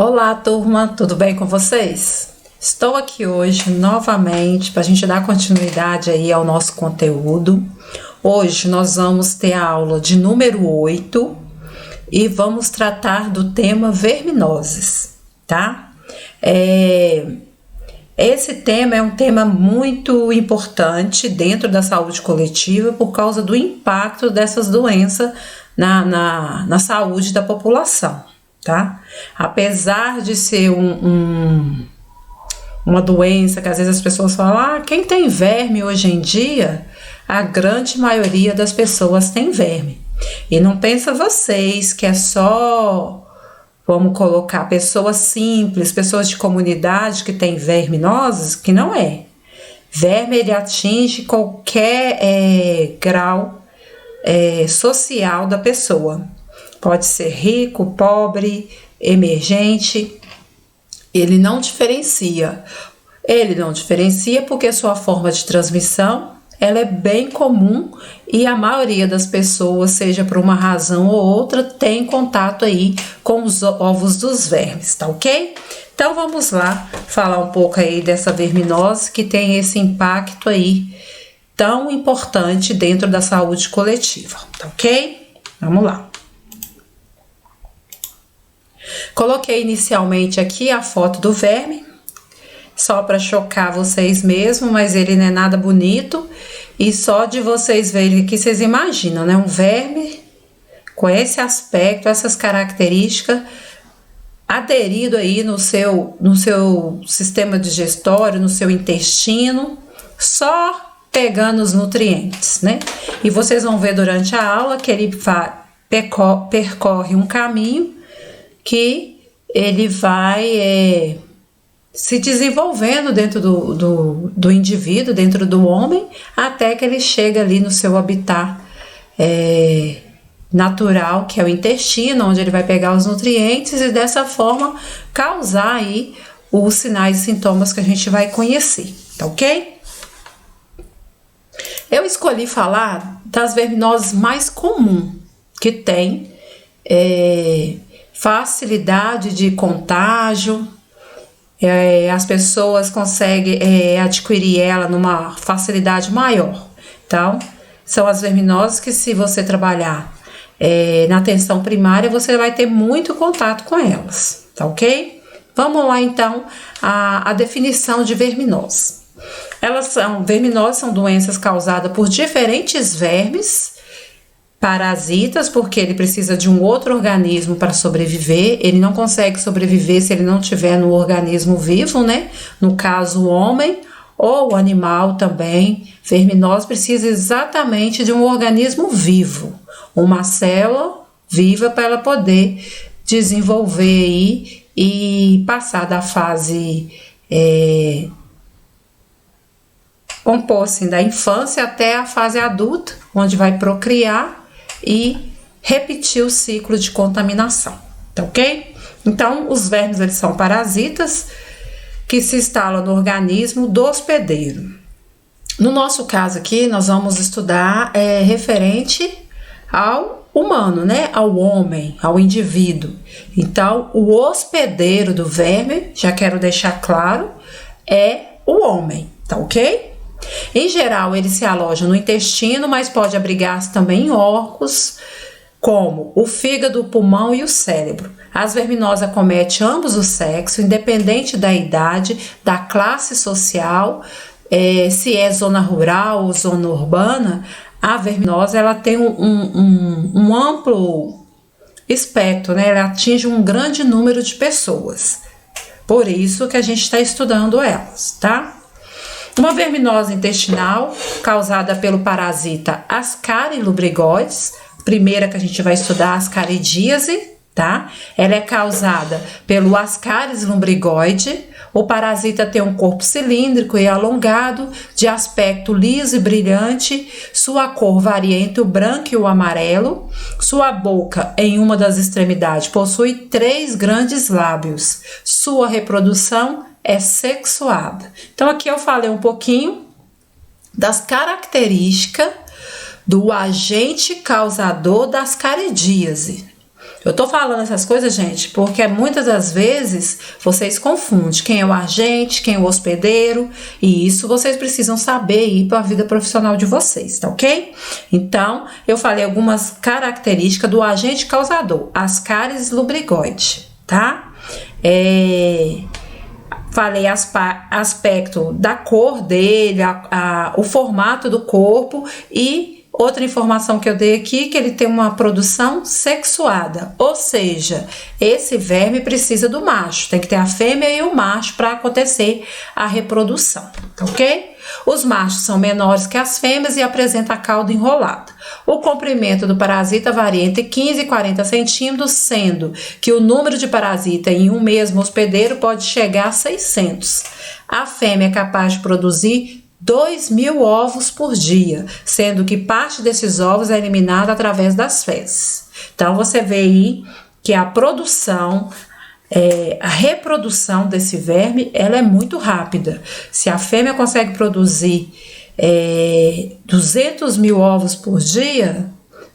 Olá, turma, tudo bem com vocês? Estou aqui hoje novamente para a gente dar continuidade aí ao nosso conteúdo. Hoje nós vamos ter a aula de número 8 e vamos tratar do tema verminoses, tá? Esse tema é um tema muito importante dentro da saúde coletiva por causa do impacto dessas doenças na saúde da população, tá? Apesar de ser uma doença que às vezes as pessoas falam, quem tem verme hoje em dia, a grande maioria das pessoas tem verme. E não pensa vocês que é só, vamos colocar, pessoas simples, pessoas de comunidade que têm verminoses, que não é. Verme, ele atinge qualquer grau social da pessoa. Pode ser rico, pobre, emergente, ele não diferencia. Ele não diferencia porque sua forma de transmissão ela é bem comum e a maioria das pessoas, seja por uma razão ou outra, tem contato aí com os ovos dos vermes, tá ok? Então vamos lá falar um pouco aí dessa verminose que tem esse impacto aí tão importante dentro da saúde coletiva, tá ok? Vamos lá. Coloquei inicialmente aqui a foto do verme, só para chocar vocês mesmo, mas ele não é nada bonito. E só de vocês verem aqui, vocês imaginam, né? Um verme com esse aspecto, essas características, aderido aí no seu sistema digestório, no seu intestino, só pegando os nutrientes, né? E vocês vão ver durante a aula que ele percorre um caminho que ele vai se desenvolvendo dentro do indivíduo, dentro do homem, até que ele chega ali no seu habitat natural, que é o intestino, onde ele vai pegar os nutrientes e dessa forma causar aí os sinais e sintomas que a gente vai conhecer, tá ok? Eu escolhi falar das verminoses mais comuns que tem, facilidade de contágio, as pessoas conseguem adquirir ela numa facilidade maior. Então, são as verminoses que, se você trabalhar na atenção primária, você vai ter muito contato com elas, tá ok? Vamos lá então a definição de verminose. Verminoses são doenças causadas por diferentes vermes parasitas, porque ele precisa de um outro organismo para sobreviver. Ele não consegue sobreviver se ele não tiver no organismo vivo, né? No caso, o homem ou o animal também. Verminose precisa exatamente de um organismo vivo, uma célula viva para ela poder desenvolver aí e passar da fase da infância até a fase adulta, onde vai procriar e repetir o ciclo de contaminação, tá ok? Então, os vermes, eles são parasitas que se instalam no organismo do hospedeiro. No nosso caso aqui, nós vamos estudar referente ao humano, né? Ao homem, ao indivíduo. Então, o hospedeiro do verme, já quero deixar claro, é o homem, tá ok? Em geral, ele se aloja no intestino, mas pode abrigar-se também em órgãos, como o fígado, o pulmão e o cérebro. As verminoses acometem ambos os sexos, independente da idade, da classe social, se é zona rural ou zona urbana. A verminose ela tem um amplo espectro, né? Ela atinge um grande número de pessoas. Por isso que a gente está estudando elas, tá? Uma verminose intestinal causada pelo parasita Ascaris lubrigoides, primeira que a gente vai estudar, ascaridíase, tá? Ela é causada pelo Ascaris lumbrigoide. O parasita tem um corpo cilíndrico e alongado, de aspecto liso e brilhante, sua cor varia entre o branco e o amarelo, sua boca, em uma das extremidades, possui 3 grandes lábios, sua reprodução é sexuada. Então aqui eu falei um pouquinho das características do agente causador da ascaridíase. Eu tô falando essas coisas, gente, porque muitas das vezes vocês confundem quem é o agente, quem é o hospedeiro, e isso vocês precisam saber ir para a vida profissional de vocês, tá ok? Então, eu falei algumas características do agente causador, Ascaris lubrigoide, tá? Falei aspecto da cor dele, o formato do corpo e outra informação que eu dei aqui, que ele tem uma produção sexuada, ou seja, esse verme precisa do macho, tem que ter a fêmea e o macho para acontecer a reprodução, ok? Os machos são menores que as fêmeas e apresentam a cauda enrolada. O comprimento do parasita varia entre 15 e 40 centímetros, sendo que o número de parasita em um mesmo hospedeiro pode chegar a 600. A fêmea é capaz de produzir 2.000 ovos por dia, sendo que parte desses ovos é eliminada através das fezes. Então, você vê aí que a produção, a reprodução desse verme, ela é muito rápida. Se a fêmea consegue produzir 200.000 ovos por dia,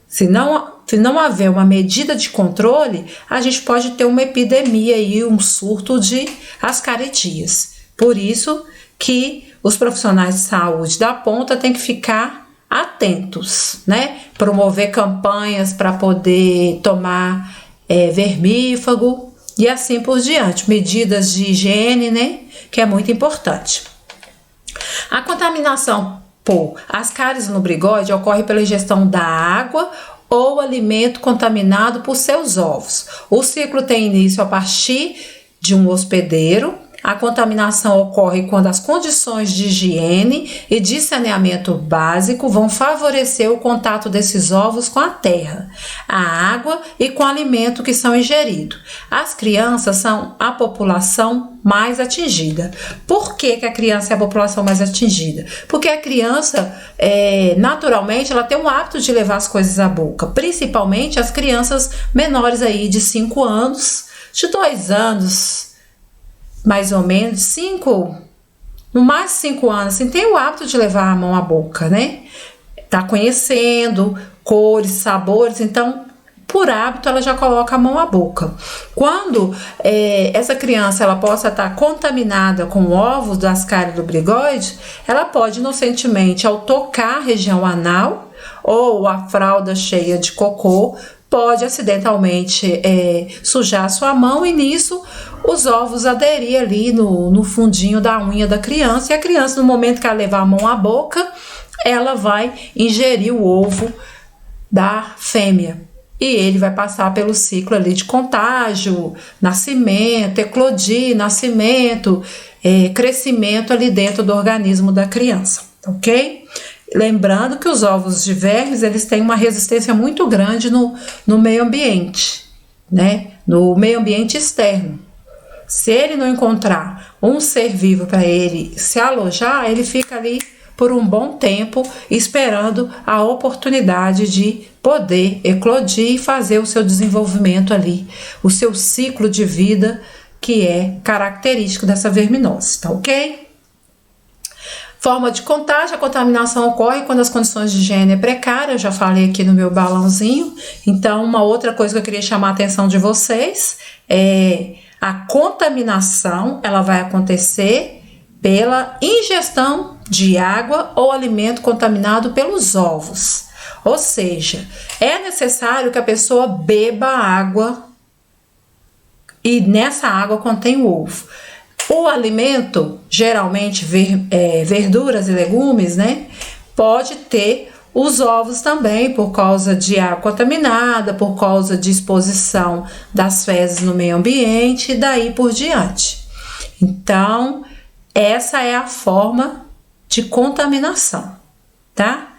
se não haver uma medida de controle, a gente pode ter uma epidemia e um surto de ascaridias. Por isso que os profissionais de saúde da ponta têm que ficar atentos, né? Promover campanhas para poder tomar vermífugo e assim por diante. Medidas de higiene, né? Que é muito importante. A contaminação por Ascaris lubrigoide ocorre pela ingestão da água ou alimento contaminado por seus ovos. O ciclo tem início a partir de um hospedeiro. A contaminação ocorre quando as condições de higiene e de saneamento básico vão favorecer o contato desses ovos com a terra, a água e com o alimento que são ingeridos. As crianças são a população mais atingida. Por que a criança é a população mais atingida? Porque a criança, naturalmente, ela tem o hábito de levar as coisas à boca, principalmente as crianças menores aí de 5 anos, de 2 anos, mais ou menos, 5, no máximo 5 anos, assim, tem o hábito de levar a mão à boca, né? Tá conhecendo cores, sabores, então, por hábito, ela já coloca a mão à boca. Quando essa criança ela possa estar contaminada com ovos do Ascaris lubrigoide, ela pode inocentemente, ao tocar a região anal ou a fralda cheia de cocô, pode acidentalmente sujar a sua mão e nisso os ovos aderir ali no fundinho da unha da criança, e a criança, no momento que ela levar a mão à boca, ela vai ingerir o ovo da fêmea e ele vai passar pelo ciclo ali de contágio, nascimento, eclodir, nascimento, crescimento ali dentro do organismo da criança, ok? Lembrando que os ovos de vermes, eles têm uma resistência muito grande no meio ambiente, né? No meio ambiente externo. Se ele não encontrar um ser vivo para ele se alojar, ele fica ali por um bom tempo esperando a oportunidade de poder eclodir e fazer o seu desenvolvimento ali, o seu ciclo de vida que é característico dessa verminose, tá ok? Forma de contágio: a contaminação ocorre quando as condições de higiene é precária, eu já falei aqui no meu balãozinho. Então, uma outra coisa que eu queria chamar a atenção de vocês é a contaminação, ela vai acontecer pela ingestão de água ou alimento contaminado pelos ovos. Ou seja, é necessário que a pessoa beba água e nessa água contém o ovo. O alimento, geralmente verduras e legumes, né? Pode ter os ovos também por causa de água contaminada, por causa de exposição das fezes no meio ambiente e daí por diante. Então, essa é a forma de contaminação, tá?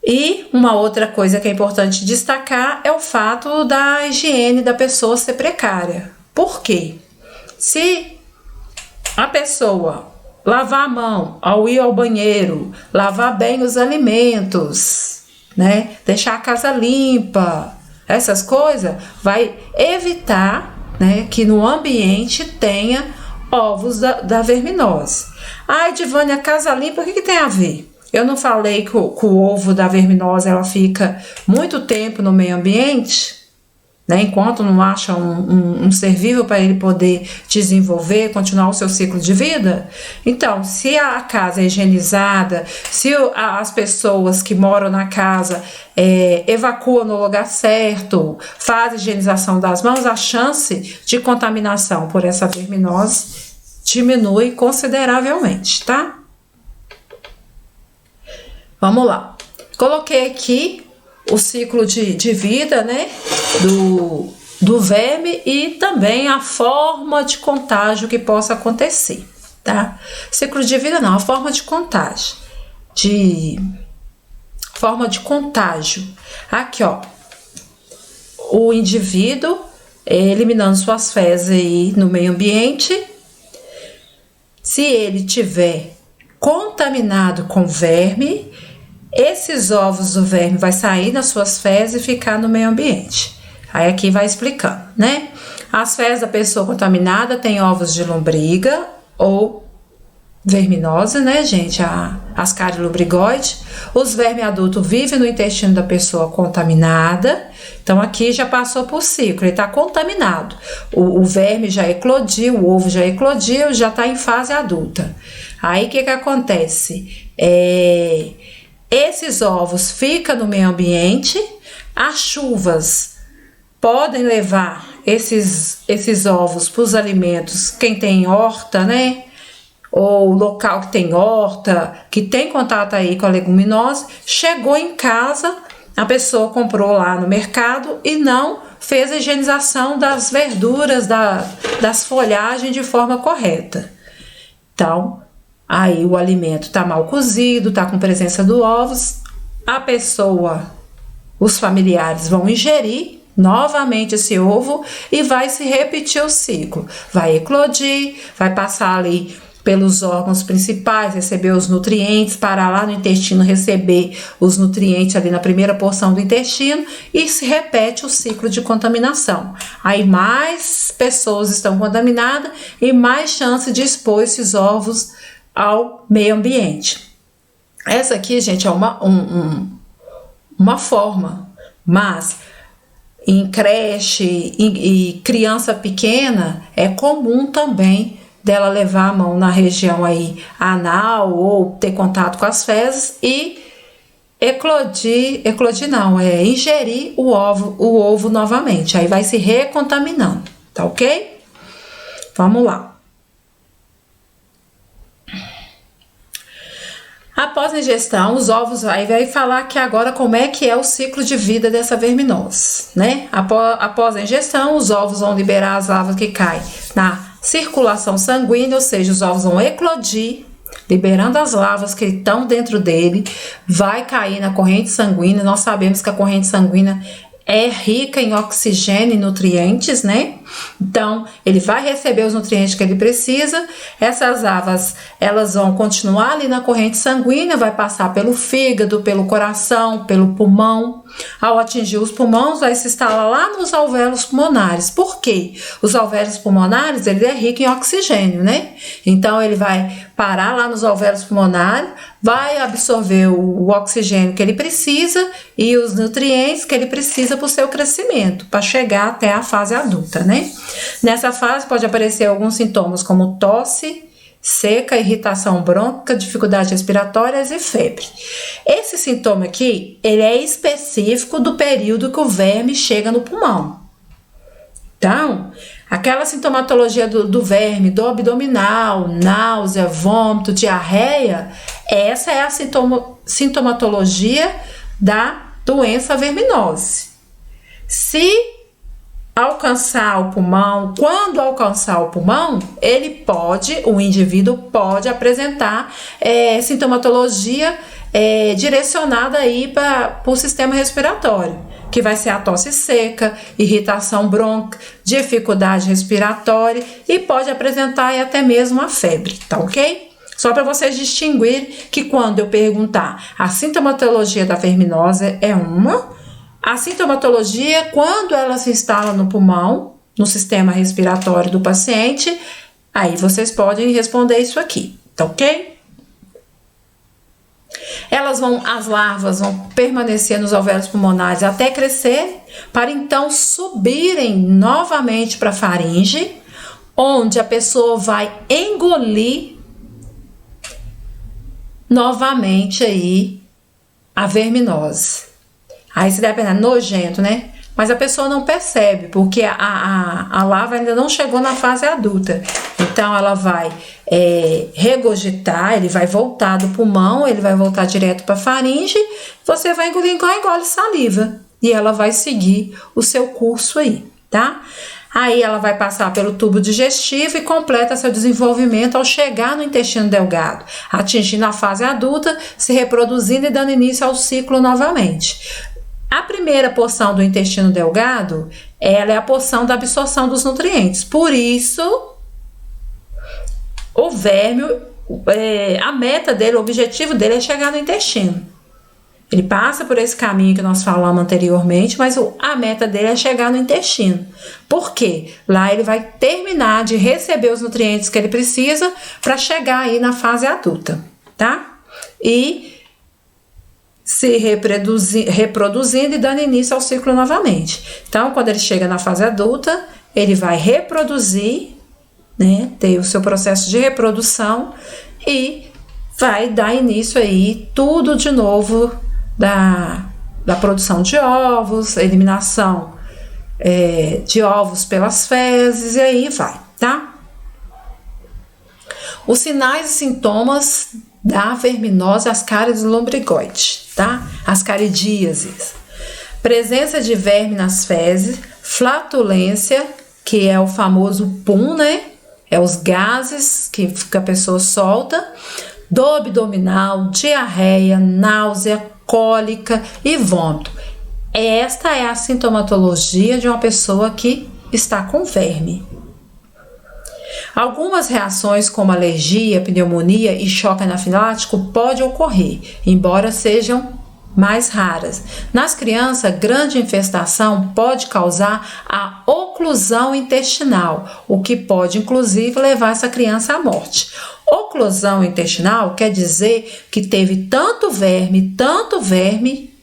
E uma outra coisa que é importante destacar é o fato da higiene da pessoa ser precária. Por quê? Se a pessoa lavar a mão ao ir ao banheiro, lavar bem os alimentos, né? Deixar a casa limpa, essas coisas, vai evitar, né, que no ambiente tenha ovos da verminose. Ai, Divânia, a casa limpa, o que tem a ver? Eu não falei que o ovo da verminose ela fica muito tempo no meio ambiente? né? Enquanto não acha um ser vivo para ele poder desenvolver, continuar o seu ciclo de vida. Então, se a casa é higienizada, se as pessoas que moram na casa evacuam no lugar certo, fazem higienização das mãos, a chance de contaminação por essa verminose diminui consideravelmente, tá? Vamos lá. Coloquei aqui o ciclo de vida, né, do verme e também a forma de contágio que possa acontecer, tá? Ciclo de vida não, a forma de contágio. Forma de contágio. Aqui, ó, o indivíduo eliminando suas fezes aí no meio ambiente. Se ele tiver contaminado com verme, esses ovos do verme vai sair nas suas fezes e ficar no meio ambiente. Aí aqui vai explicando, né? As fezes da pessoa contaminada tem ovos de lombriga ou verminose, né, gente? A Ascaris lubrigoide. Os vermes adultos vivem no intestino da pessoa contaminada. Então aqui já passou por ciclo, ele está contaminado. O verme já eclodiu, o ovo já eclodiu, já está em fase adulta. Aí o que acontece? Esses ovos ficam no meio ambiente, as chuvas podem levar esses ovos para os alimentos, quem tem horta, né? Ou local que tem horta, que tem contato aí com a leguminosa, chegou em casa, a pessoa comprou lá no mercado e não fez a higienização das verduras, das folhagens de forma correta. Então, aí o alimento está mal cozido, está com presença dos ovos, a pessoa, os familiares vão ingerir novamente esse ovo e vai se repetir o ciclo. Vai eclodir, vai passar ali pelos órgãos principais, receber os nutrientes, parar lá no intestino, receber os nutrientes ali na primeira porção do intestino e se repete o ciclo de contaminação. Aí mais pessoas estão contaminadas e mais chance de expor esses ovos ao meio ambiente. Essa aqui, gente, é uma forma, mas em creche e criança pequena é comum também dela levar a mão na região aí anal ou ter contato com as fezes e ingerir o ovo novamente. Aí vai se recontaminando, tá ok? Vamos lá. Após a ingestão, os ovos, aí vai falar que agora como é que é o ciclo de vida dessa verminose, né? Após a ingestão, os ovos vão liberar as larvas que caem na circulação sanguínea, ou seja, os ovos vão eclodir, liberando as larvas que estão dentro dele, vai cair na corrente sanguínea. Nós sabemos que a corrente sanguínea é rica em oxigênio e nutrientes, né? Então, ele vai receber os nutrientes que ele precisa. Essas larvas, elas vão continuar ali na corrente sanguínea, vai passar pelo fígado, pelo coração, pelo pulmão. Ao atingir os pulmões, vai se instalar lá nos alvéolos pulmonares. Por quê? Os alvéolos pulmonares, ele é rico em oxigênio, né? Então, ele vai parar lá nos alvéolos pulmonares, vai absorver o oxigênio que ele precisa e os nutrientes que ele precisa para o seu crescimento, para chegar até a fase adulta, né? Nessa fase pode aparecer alguns sintomas como tosse seca, irritação brônquica, dificuldades respiratórias e febre. Esse sintoma aqui, ele é específico do período que o verme chega no pulmão. Então, aquela sintomatologia do verme, do abdominal, náusea, vômito, diarreia, essa é a sintomatologia da doença verminose. Se alcançar o pulmão, quando alcançar o pulmão, o indivíduo pode apresentar sintomatologia direcionada aí para o sistema respiratório, que vai ser a tosse seca, irritação brônquica, dificuldade respiratória e pode apresentar aí até mesmo a febre, tá ok? Só para vocês distinguirem que quando eu perguntar a sintomatologia da verminose é uma, a sintomatologia, quando ela se instala no pulmão, no sistema respiratório do paciente, aí vocês podem responder isso aqui, tá ok? As larvas vão permanecer nos alvéolos pulmonares até crescer, para então subirem novamente para a faringe, onde a pessoa vai engolir novamente aí a verminose. Aí você deve pensar, nojento, né? Mas a pessoa não percebe, porque a larva ainda não chegou na fase adulta. Então, ela vai regurgitar, ele vai voltar do pulmão, ele vai voltar direto para a faringe, você vai engolir igual engole saliva. E ela vai seguir o seu curso aí, tá? Aí ela vai passar pelo tubo digestivo e completa seu desenvolvimento ao chegar no intestino delgado, atingindo a fase adulta, se reproduzindo e dando início ao ciclo novamente. A primeira porção do intestino delgado, ela é a porção da absorção dos nutrientes. Por isso, o verme, a meta dele, o objetivo dele é chegar no intestino. Ele passa por esse caminho que nós falamos anteriormente, mas a meta dele é chegar no intestino. Por quê? Lá ele vai terminar de receber os nutrientes que ele precisa para chegar aí na fase adulta, tá? E se reproduzindo e dando início ao ciclo novamente. Então, quando ele chega na fase adulta, ele vai reproduzir, né, ter o seu processo de reprodução e vai dar início aí tudo de novo da produção de ovos, eliminação de ovos pelas fezes e aí vai, tá? Os sinais e sintomas da verminose ascaris lombrigoide, tá? Ascaridíasis. Presença de verme nas fezes, flatulência, que é o famoso pum, né? É os gases que a pessoa solta, dor abdominal, diarreia, náusea, cólica e vômito. Esta é a sintomatologia de uma pessoa que está com verme. Algumas reações como alergia, pneumonia e choque anafilático podem ocorrer, embora sejam mais raras. Nas crianças, grande infestação pode causar a oclusão intestinal, o que pode inclusive levar essa criança à morte. Oclusão intestinal quer dizer que teve tanto verme,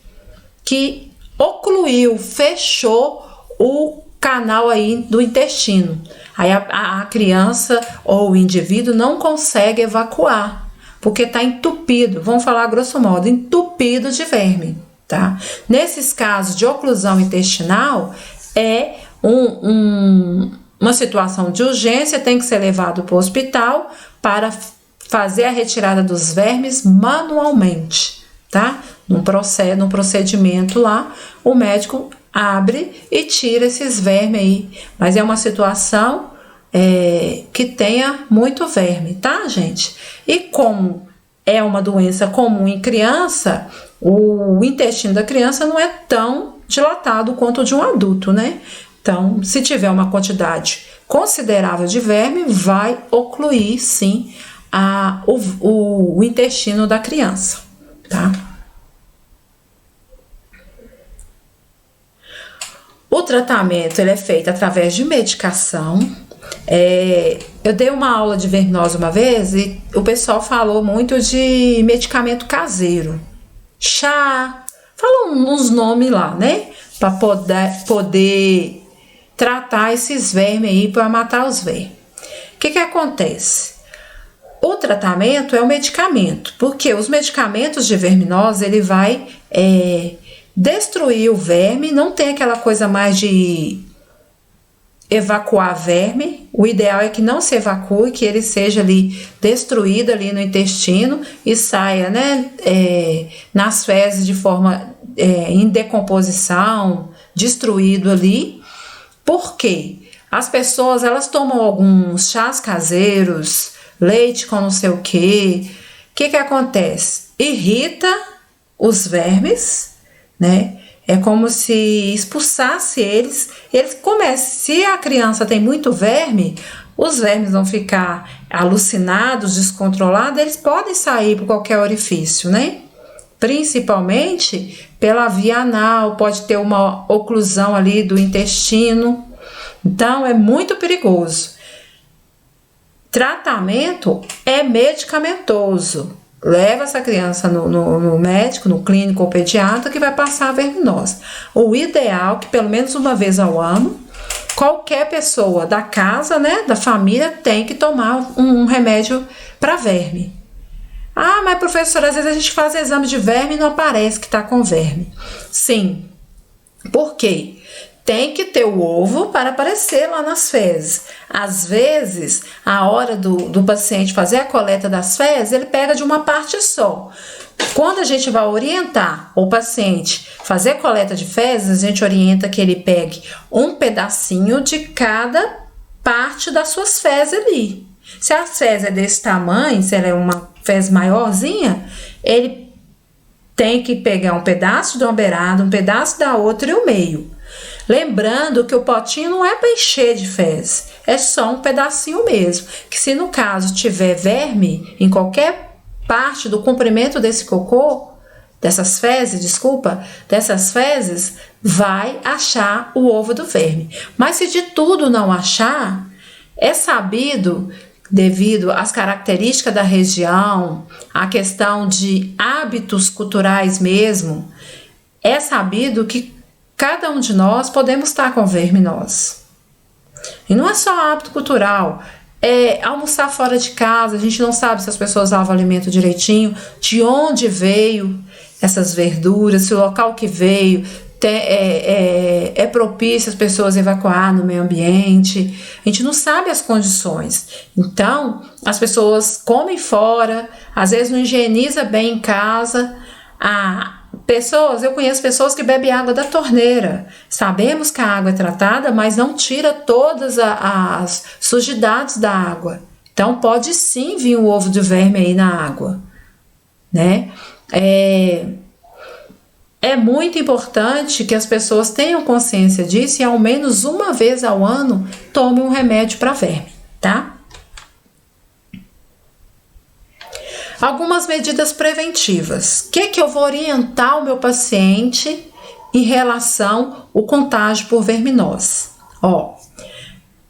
que ocluiu, fechou o canal aí do intestino. Aí a criança ou o indivíduo não consegue evacuar, porque está entupido, vamos falar grosso modo, entupido de verme, tá? Nesses casos de oclusão intestinal, é uma situação de urgência, tem que ser levado para o hospital para fazer a retirada dos vermes manualmente, tá? Num procedimento lá, o médico abre e tira esses vermes aí, mas é uma situação que tenha muito verme, tá, gente? E como é uma doença comum em criança, o intestino da criança não é tão dilatado quanto o de um adulto, né? Então, se tiver uma quantidade considerável de verme, vai ocluir, sim, o intestino da criança, tá? O tratamento ele é feito através de medicação. Eu dei uma aula de verminose uma vez e o pessoal falou muito de medicamento caseiro, chá, falou uns nomes lá, né? Para poder tratar esses vermes aí, para matar os vermes. O que acontece? O tratamento é o medicamento, porque os medicamentos de verminose ele vai destruir o verme, não tem aquela coisa mais de evacuar verme. O ideal é que não se evacue, que ele seja ali destruído ali no intestino e saia, né, nas fezes de forma em decomposição, destruído ali. Por quê? As pessoas elas tomam alguns chás caseiros, leite com não sei o quê. O que acontece? Irrita os vermes, né? É como se expulsasse eles começam. Se a criança tem muito verme, os vermes vão ficar alucinados, descontrolados, eles podem sair por qualquer orifício, né? Principalmente pela via anal, pode ter uma oclusão ali do intestino. Então, é muito perigoso. Tratamento é medicamentoso. leva essa criança no médico, no clínico ou pediatra, que vai passar a verminose. O ideal é que pelo menos uma vez ao ano, qualquer pessoa da casa, né, da família, tem que tomar um remédio para verme. Ah, mas professora, às vezes a gente faz exame de verme e não aparece que está com verme. Sim. Por quê? Tem que ter o ovo para aparecer lá nas fezes. Às vezes, a hora do paciente fazer a coleta das fezes, ele pega de uma parte só. Quando a gente vai orientar o paciente fazer a coleta de fezes, a gente orienta que ele pegue um pedacinho de cada parte das suas fezes ali. Se a fezes é desse tamanho, se ela é uma fezes maiorzinha, ele tem que pegar um pedaço de uma beirada, um pedaço da outra e o meio. Lembrando que o potinho não é para encher de fezes, é só um pedacinho mesmo. Que se no caso tiver verme em qualquer parte do comprimento desse cocô, dessas fezes, vai achar o ovo do verme. Mas se de tudo não achar, é sabido, devido às características da região, a questão de hábitos culturais mesmo, é sabido que cada um de nós podemos estar com verminose. E não é só hábito cultural, é almoçar fora de casa, a gente não sabe se as pessoas lavam o alimento direitinho, de onde veio essas verduras, se o local que veio é propício as pessoas evacuar no meio ambiente. A gente não sabe as condições. Então, as pessoas comem fora, às vezes não higieniza bem em casa. Eu conheço pessoas que bebem água da torneira. Sabemos que a água é tratada, mas não tira todas as sujidades da água. Então, pode sim vir um ovo de verme aí na água, né? É muito importante que as pessoas tenham consciência disso e ao menos uma vez ao ano tome um remédio para verme, tá? Algumas medidas preventivas. O que eu vou orientar o meu paciente em relação ao contágio por verminose?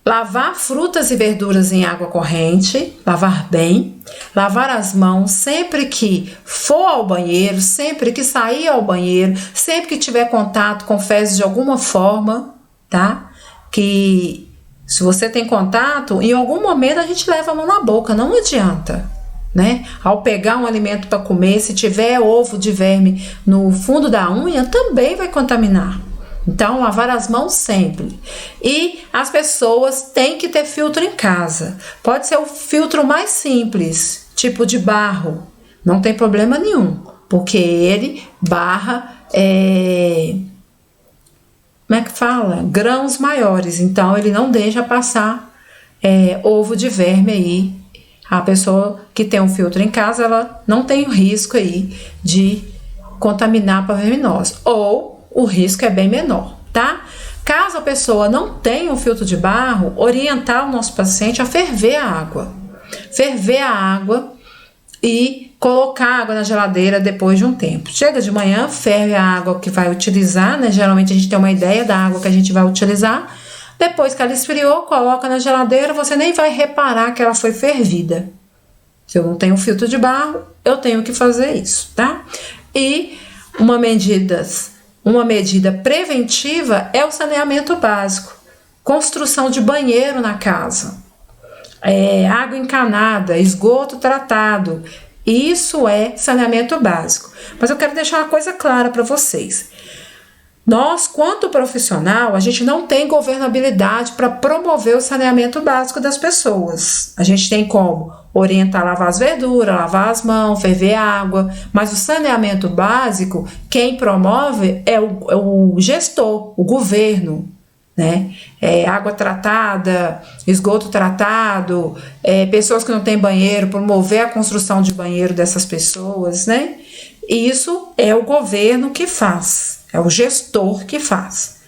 Lavar frutas e verduras em água corrente, lavar bem, lavar as mãos sempre que for ao banheiro, sempre que sair ao banheiro, sempre que tiver contato com fezes de alguma forma, tá? Que se você tem contato, em algum momento a gente leva a mão na boca, não adianta, né? Ao pegar um alimento para comer, se tiver ovo de verme no fundo da unha, também vai contaminar. Então, lavar as mãos sempre. E as pessoas têm que ter filtro em casa. Pode ser o filtro mais simples, tipo de barro. Não tem problema nenhum, porque ele barra, como é que fala? Grãos maiores. Então, ele não deixa passar ovo de verme aí. A pessoa que tem um filtro em casa, ela não tem o risco aí de contaminar para verminose. Ou o risco é bem menor, tá? Caso a pessoa não tenha um filtro de barro, orientar o nosso paciente a ferver a água. Ferver a água e colocar a água na geladeira depois de um tempo. Chega de manhã, ferve a água que vai utilizar, né? Geralmente a gente tem uma ideia da água que a gente vai utilizar. Depois que ela esfriou, coloca na geladeira, você nem vai reparar que ela foi fervida. Se eu não tenho filtro de barro, eu tenho que fazer isso, tá? E uma medida preventiva é o saneamento básico. Construção de banheiro na casa, água encanada, esgoto tratado. Isso é saneamento básico. Mas eu quero deixar uma coisa clara para vocês. Nós, quanto profissional, a gente não tem governabilidade para promover o saneamento básico das pessoas. A gente tem como orientar a lavar as verduras, lavar as mãos, ferver água, mas o saneamento básico, quem promove é o gestor, o governo, né? Água tratada, esgoto tratado, pessoas que não têm banheiro, promover a construção de banheiro dessas pessoas, né? Isso é o governo que faz, é o gestor que faz,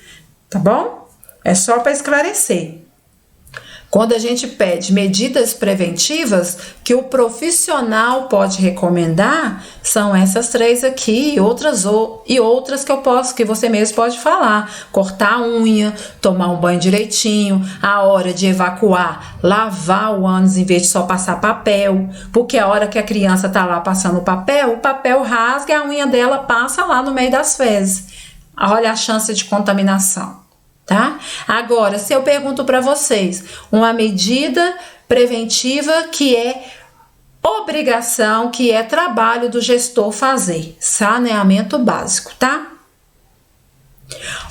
tá bom? É só para esclarecer. Quando a gente pede medidas preventivas que o profissional pode recomendar, são essas 3 aqui e outras que você mesmo pode falar. Cortar a unha, tomar um banho direitinho, a hora de evacuar, lavar o ânus em vez de só passar papel, porque a hora que a criança tá lá passando o papel rasga e a unha dela passa lá no meio das fezes. Olha a chance de contaminação. Tá? Agora, se eu pergunto para vocês uma medida preventiva que é obrigação, que é trabalho do gestor fazer, saneamento básico, tá?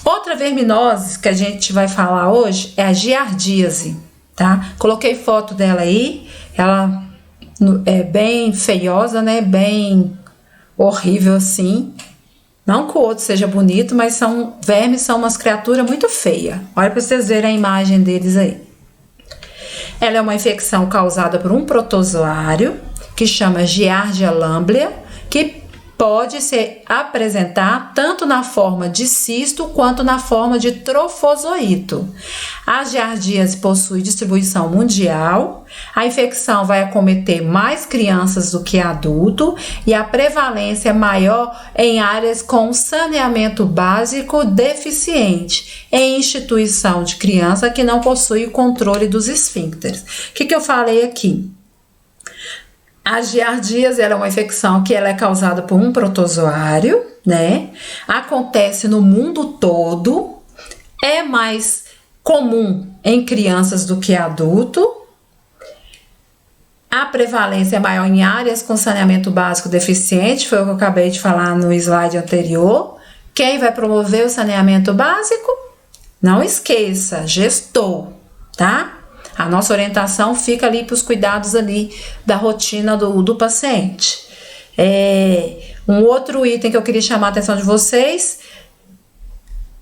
Outra verminose que a gente vai falar hoje é a giardíase, tá? Coloquei foto dela aí, ela é bem feiosa, né? Bem horrível assim. Não que o outro seja bonito, mas vermes são umas criaturas muito feias. Olha para vocês verem a imagem deles aí. Ela é uma infecção causada por um protozoário que chama Giardia lamblia, que pode se apresentar tanto na forma de cisto quanto na forma de trofozoito. A giardíase possui distribuição mundial, a infecção vai acometer mais crianças do que adulto e a prevalência é maior em áreas com saneamento básico deficiente, em instituição de criança que não possui o controle dos esfíncteres. O que eu falei aqui? A giardíase é uma infecção que ela é causada por um protozoário, né? Acontece no mundo todo, é mais comum em crianças do que adulto. A prevalência é maior em áreas com saneamento básico deficiente, foi o que eu acabei de falar no slide anterior. Quem vai promover o saneamento básico? Não esqueça, gestor, tá? A nossa orientação fica ali para os cuidados ali da rotina do paciente. Um outro item que eu queria chamar a atenção de vocês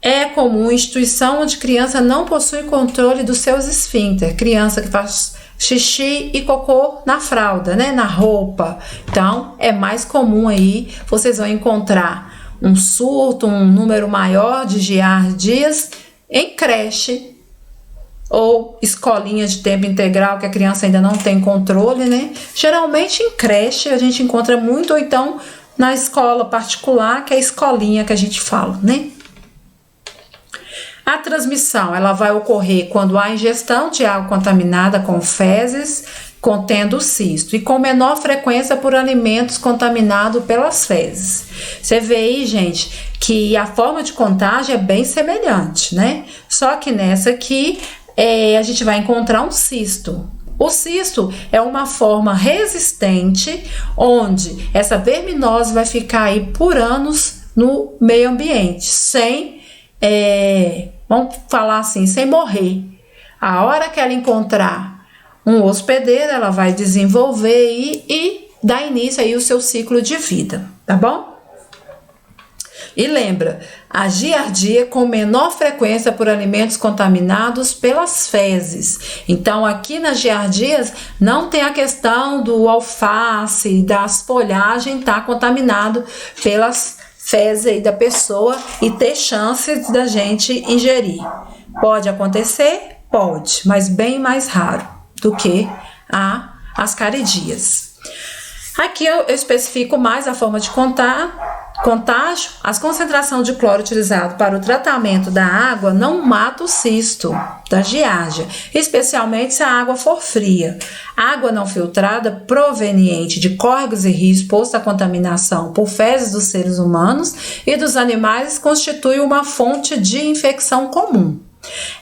é comum instituição onde criança não possui controle dos seus esfíncteres. Criança que faz xixi e cocô na fralda, né, na roupa. Então, é mais comum aí, vocês vão encontrar um surto, um número maior de giardias em creche ou escolinha de tempo integral que a criança ainda não tem controle, né? Geralmente em creche a gente encontra muito, ou então na escola particular, que é a escolinha que a gente fala, né? A transmissão, ela vai ocorrer quando há ingestão de água contaminada com fezes, contendo cisto, e com menor frequência por alimentos contaminados pelas fezes. Você vê aí, gente, que a forma de contágio é bem semelhante, né? Só que nessa aqui, a gente vai encontrar um cisto. O cisto é uma forma resistente, onde essa verminose vai ficar aí por anos no meio ambiente, sem, vamos falar assim, sem morrer. A hora que ela encontrar um hospedeiro, ela vai desenvolver e dar início aí o seu ciclo de vida, tá bom? E lembra, a giardia com menor frequência por alimentos contaminados pelas fezes. Então, aqui nas giardias não tem a questão do alface, das folhagens estar contaminado pelas fezes aí da pessoa e ter chance da gente ingerir. Pode acontecer? Pode, mas bem mais raro do que as caridias. Aqui eu especifico mais a forma de contágio. As concentrações de cloro utilizado para o tratamento da água não mata o cisto da giardia, especialmente se a água for fria. Água não filtrada proveniente de córregos e rios exposta à contaminação por fezes dos seres humanos e dos animais constitui uma fonte de infecção comum.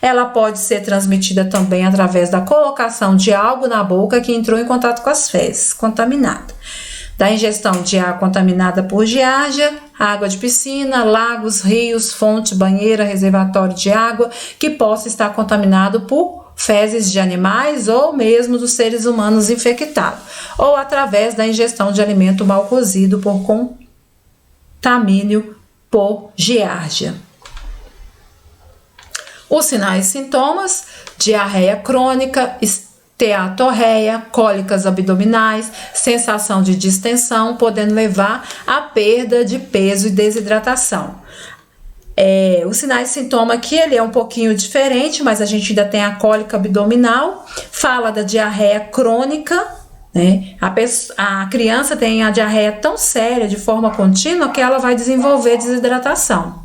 Ela pode ser transmitida também através da colocação de algo na boca que entrou em contato com as fezes contaminadas. Da ingestão de água contaminada por giardia, água de piscina, lagos, rios, fonte, banheira, reservatório de água que possa estar contaminado por fezes de animais ou mesmo dos seres humanos infectados, ou através da ingestão de alimento mal cozido por contamínio por giardia. Os sinais e sintomas: diarreia crônica, esteatorreia, cólicas abdominais, sensação de distensão, podendo levar à perda de peso e desidratação. Os sinais e sintomas aqui, ele é um pouquinho diferente, mas a gente ainda tem a cólica abdominal, fala da diarreia crônica, né? A criança tem a diarreia tão séria, de forma contínua, que ela vai desenvolver desidratação.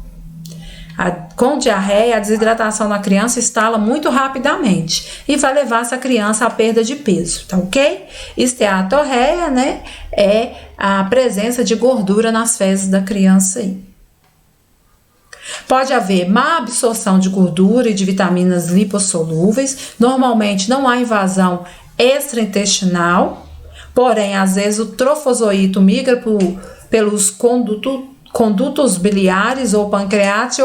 Com diarreia, a desidratação na criança instala muito rapidamente e vai levar essa criança à perda de peso, tá ok? Esteatorreia, né, é a presença de gordura nas fezes da criança aí. Pode haver má absorção de gordura e de vitaminas lipossolúveis. Normalmente não há invasão extraintestinal, porém, às vezes o trofozoito migra pelos condutos biliares ou pancreáticos e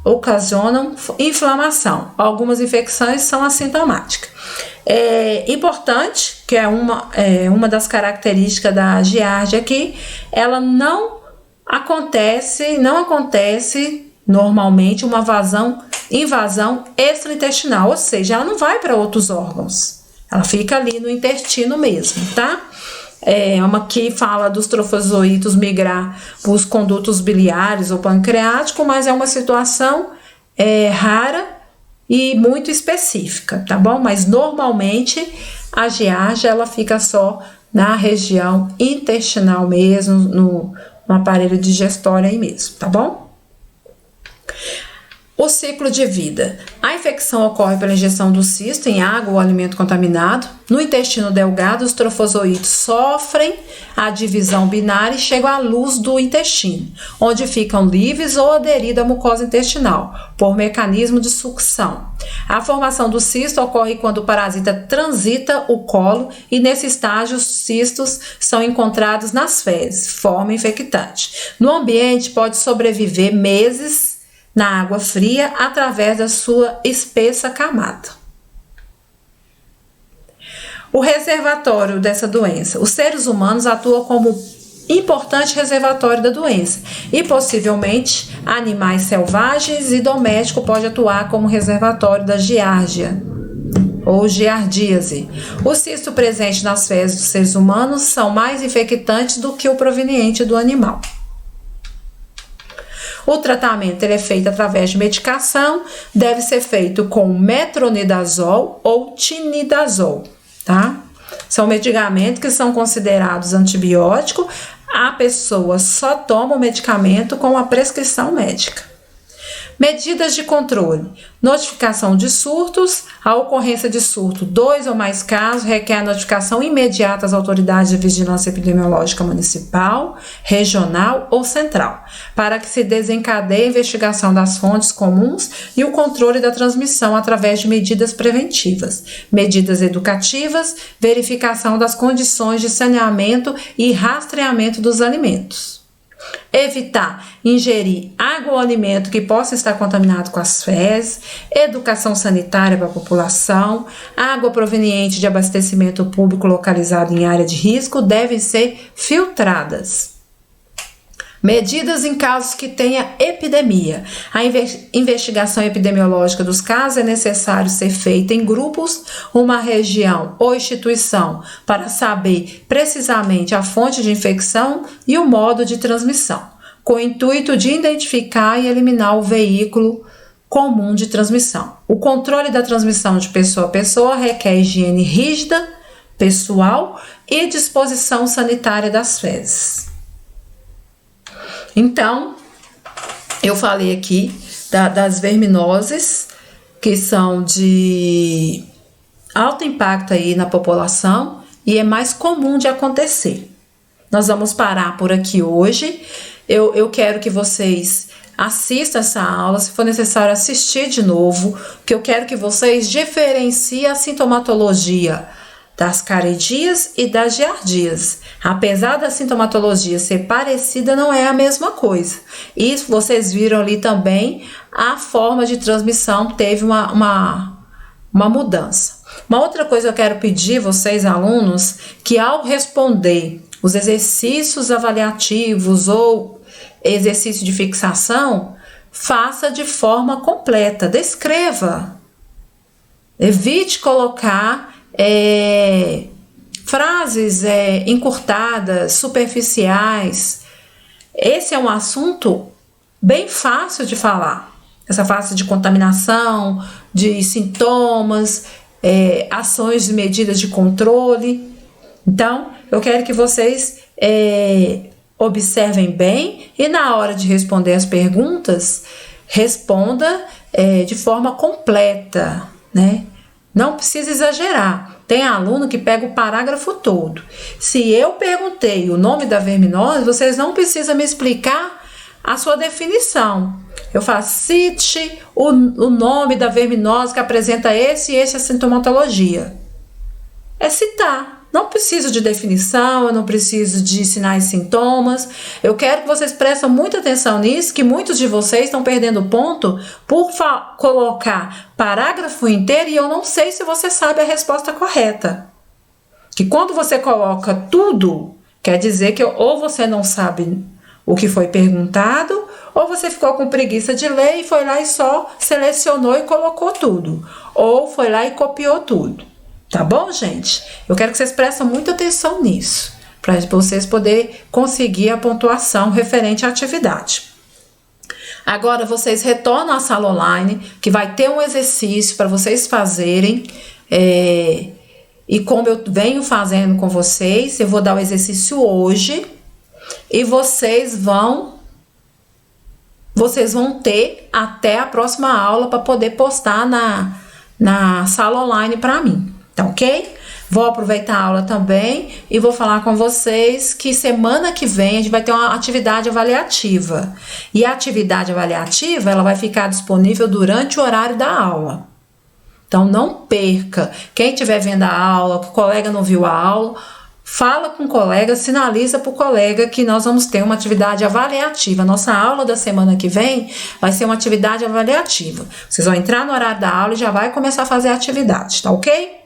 ocasionam inflamação. Algumas infecções são assintomáticas. É importante, que é uma das características da giardia aqui, ela não acontece normalmente uma invasão extraintestinal, ou seja, ela não vai para outros órgãos, ela fica ali no intestino mesmo, tá? Uma que fala dos trofozoítos migrar para os condutos biliares ou pancreáticos, mas é uma situação rara e muito específica, tá bom? Mas normalmente a giardia ela fica só na região intestinal mesmo, no aparelho digestório aí mesmo, tá bom? O ciclo de vida. A infecção ocorre pela ingestão do cisto em água ou alimento contaminado. No intestino delgado, os trofozoítos sofrem a divisão binária e chegam à luz do intestino, onde ficam livres ou aderidos à mucosa intestinal, por mecanismo de sucção. A formação do cisto ocorre quando o parasita transita o colo e, nesse estágio, os cistos são encontrados nas fezes, forma infectante. No ambiente, pode sobreviver meses na água fria através da sua espessa camada. O reservatório dessa doença. Os seres humanos atuam como importante reservatório da doença e possivelmente animais selvagens e domésticos podem atuar como reservatório da giardia ou giardíase. O cisto presente nas fezes dos seres humanos são mais infectantes do que o proveniente do animal. O tratamento ele é feito através de medicação, deve ser feito com metronidazol ou tinidazol, tá? São medicamentos que são considerados antibióticos, a pessoa só toma o medicamento com a prescrição médica. Medidas de controle. Notificação de surtos. A ocorrência de surto, 2 ou mais casos, requer a notificação imediata às autoridades de vigilância epidemiológica municipal, regional ou central, para que se desencadeie a investigação das fontes comuns e o controle da transmissão através de medidas preventivas, medidas educativas, verificação das condições de saneamento e rastreamento dos alimentos. Evitar ingerir água ou alimento que possa estar contaminado com as fezes, educação sanitária para a população, água proveniente de abastecimento público localizado em área de risco devem ser filtradas. Medidas em casos que tenha epidemia. A investigação epidemiológica dos casos é necessário ser feita em grupos, uma região ou instituição, para saber precisamente a fonte de infecção e o modo de transmissão, com o intuito de identificar e eliminar o veículo comum de transmissão. O controle da transmissão de pessoa a pessoa requer higiene rígida, pessoal e disposição sanitária das fezes. Então, eu falei aqui das verminoses, que são de alto impacto aí na população e é mais comum de acontecer. Nós vamos parar por aqui hoje. Eu quero que vocês assistam essa aula, se for necessário assistir de novo, que eu quero que vocês diferenciem a sintomatologia das caridias e das giardias. Apesar da sintomatologia ser parecida, não é a mesma coisa. E vocês viram ali também a forma de transmissão teve uma mudança. Uma outra coisa que eu quero pedir vocês, alunos, que ao responder os exercícios avaliativos ou exercício de fixação, faça de forma completa, descreva. Evite colocar frases encurtadas, superficiais. Esse é um assunto bem fácil de falar. Essa fase de contaminação, de sintomas, ações e medidas de controle. Então, eu quero que vocês observem bem e na hora de responder as perguntas, responda de forma completa, né? Não precisa exagerar. Tem aluno que pega o parágrafo todo. Se eu perguntei o nome da verminose, vocês não precisam me explicar a sua definição. Eu faço, cite o nome da verminose que apresenta esse e essa sintomatologia. É citar. Não preciso de definição, eu não preciso de sinais e sintomas. Eu quero que vocês prestem muita atenção nisso, que muitos de vocês estão perdendo ponto por colocar parágrafo inteiro e eu não sei se você sabe a resposta correta. Que quando você coloca tudo, quer dizer que ou você não sabe o que foi perguntado, ou você ficou com preguiça de ler e foi lá e só selecionou e colocou tudo. Ou foi lá e copiou tudo. Tá bom, gente? Eu quero que vocês prestem muita atenção nisso, para vocês poderem conseguir a pontuação referente à atividade. Agora, vocês retornam à sala online, que vai ter um exercício para vocês fazerem, e como eu venho fazendo com vocês, eu vou dar o exercício hoje, e vocês vão ter até a próxima aula para poder postar na sala online para mim. Tá ok? Vou aproveitar a aula também e vou falar com vocês que semana que vem a gente vai ter uma atividade avaliativa. E a atividade avaliativa, ela vai ficar disponível durante o horário da aula. Então, não perca. Quem estiver vendo a aula, que o colega não viu a aula, fala com o colega, sinaliza para o colega que nós vamos ter uma atividade avaliativa. Nossa aula da semana que vem vai ser uma atividade avaliativa. Vocês vão entrar no horário da aula e já vai começar a fazer a atividade, tá ok?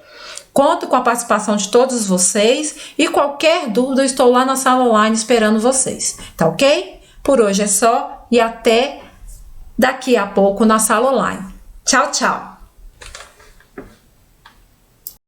Conto com a participação de todos vocês e qualquer dúvida eu estou lá na sala online esperando vocês, tá ok? Por hoje é só e até daqui a pouco na sala online. Tchau, tchau!